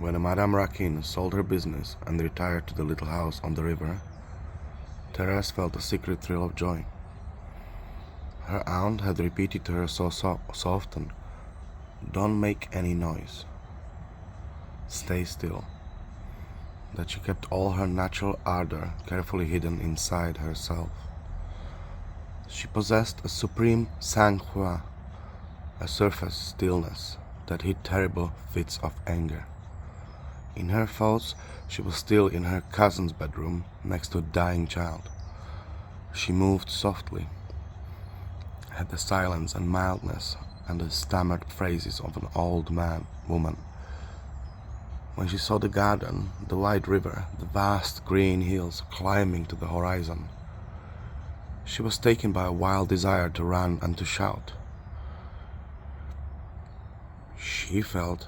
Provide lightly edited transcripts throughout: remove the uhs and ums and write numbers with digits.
When Madame Raquin sold her business and retired to the little house on the river, Thérèse felt a secret thrill of joy. Her aunt had repeated to her so often, "Don't make any noise. Stay still," that she kept all her natural ardor carefully hidden inside herself. She possessed a supreme sang-froid, a surface stillness that hid terrible fits of anger. In her thoughts, she was still in her cousin's bedroom next to a dying child. She moved softly, had the silence and mildness and the stammered phrases of an old woman. When she saw the garden, the wide river, the vast green hills climbing to the horizon, she was taken by a wild desire to run and to shout. She felt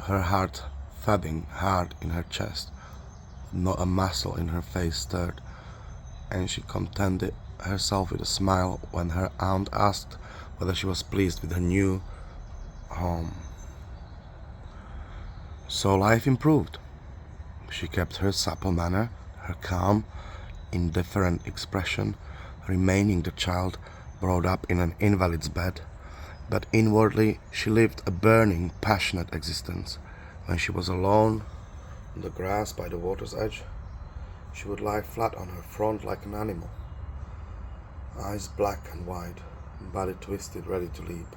her heart thudding hard in her chest. Not a muscle in her face stirred, and she contented herself with a smile when her aunt asked whether she was pleased with her new home. So life improved. She kept her supple manner, her calm, indifferent expression, remaining the child brought up in an invalid's bed, but inwardly she lived a burning, passionate existence. When she was alone on the grass by the water's edge, she would lie flat on her front like an animal, eyes black and wide, body twisted, ready to leap.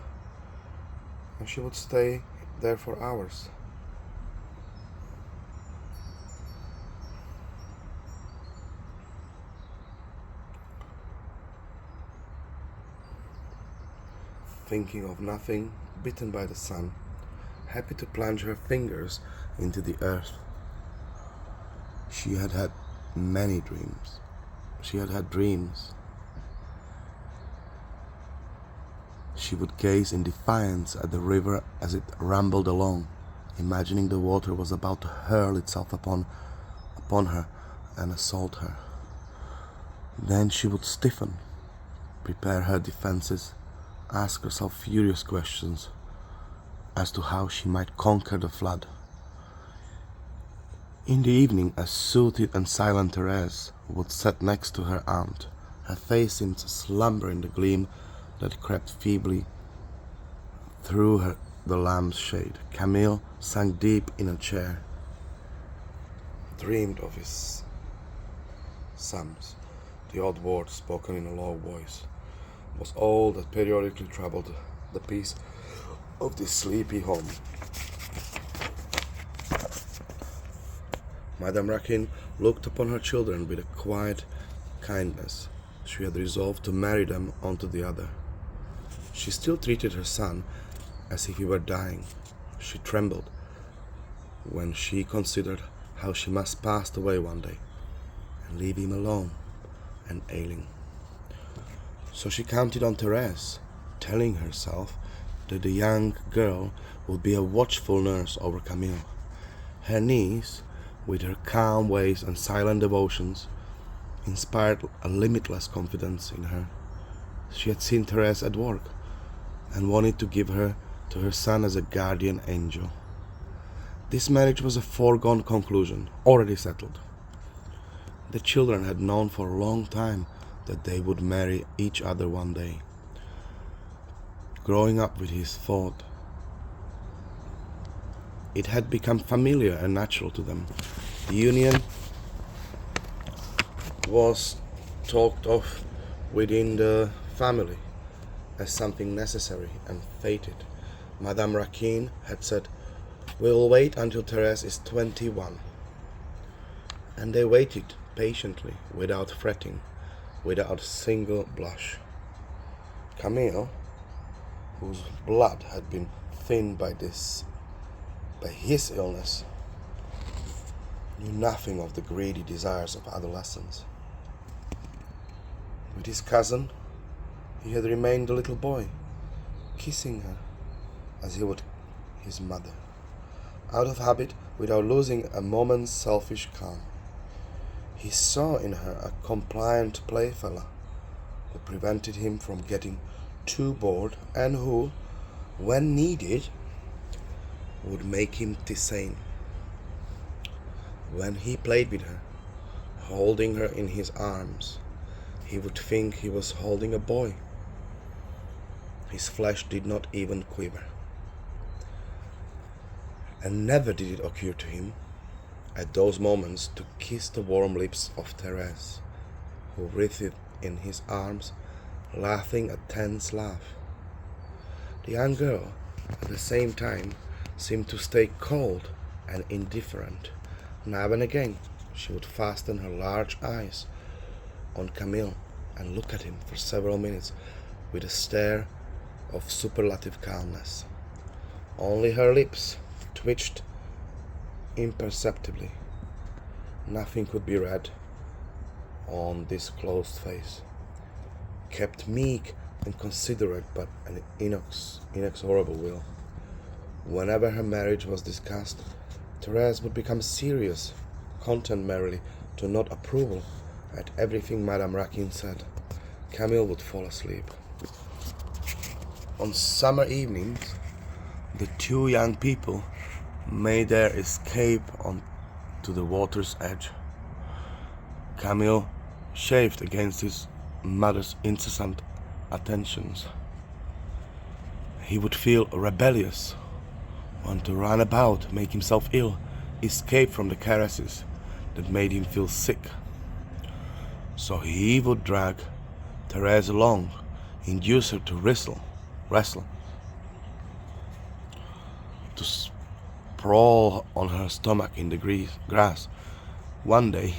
And she would stay there for hours. Thinking of nothing, bitten by the sun, happy to plunge her fingers into the earth. She had had many dreams. She had had dreams. She would gaze in defiance at the river as it rambled along, imagining the water was about to hurl itself upon her and assault her. Then she would stiffen, prepare her defenses, ask herself furious questions as to how she might conquer the flood. In the evening, a soothed and silent Thérèse would sit next to her aunt. Her face seemed to slumber in the gleam that crept feebly through the lamp's shade. Camille sank deep in a chair, dreamed of his Sams. The odd word spoken in a low voice was all that periodically troubled the peace of this sleepy home. Madame Raquin looked upon her children with a quiet kindness. She had resolved to marry them on to the other. She still treated her son as if he were dying. She trembled when she considered how she must pass away one day and leave him alone and ailing. So she counted on Thérèse, telling herself that the young girl would be a watchful nurse over Camille. Her niece, with her calm ways and silent devotions, inspired a limitless confidence in her. She had seen Thérèse at work and wanted to give her to her son as a guardian angel. This marriage was a foregone conclusion, already settled. The children had known for a long time that they would marry each other one day. Growing up with his thought, it had become familiar and natural to them. The union was talked of within the family as something necessary and fated. Madame Raquin had said, "We will wait until Thérèse is 21. And they waited patiently, without fretting, without a single blush. Camille, whose blood had been thinned by his illness, knew nothing of the greedy desires of adolescence. With his cousin, he had remained a little boy, kissing her as he would his mother, out of habit, without losing a moment's selfish calm. He saw in her a compliant playfellow who prevented him from getting too bored and who, when needed, would make him sane. When he played with her, holding her in his arms, he would think he was holding a boy. His flesh did not even quiver. And never did it occur to him, at those moments, to kiss the warm lips of Thérèse, who writhed in his arms, laughing a tense laugh. The young girl, at the same time, seemed to stay cold and indifferent. Now and again, she would fasten her large eyes on Camille and look at him for several minutes with a stare of superlative calmness. Only her lips twitched imperceptibly. Nothing could be read on this closed face, kept meek and considerate, but an inexorable will. Whenever her marriage was discussed, Thérèse would become serious, content merely to nod approval at everything Madame Raquin said. Camille would fall asleep. On summer evenings, the two young people made their escape on to the water's edge. Camille chafed against his mother's incessant attentions. He would feel rebellious, want to run about, make himself ill, escape from the caresses that made him feel sick. So he would drag Thérèse along, induce her to wrestle, to sprawl on her stomach in the grass. One day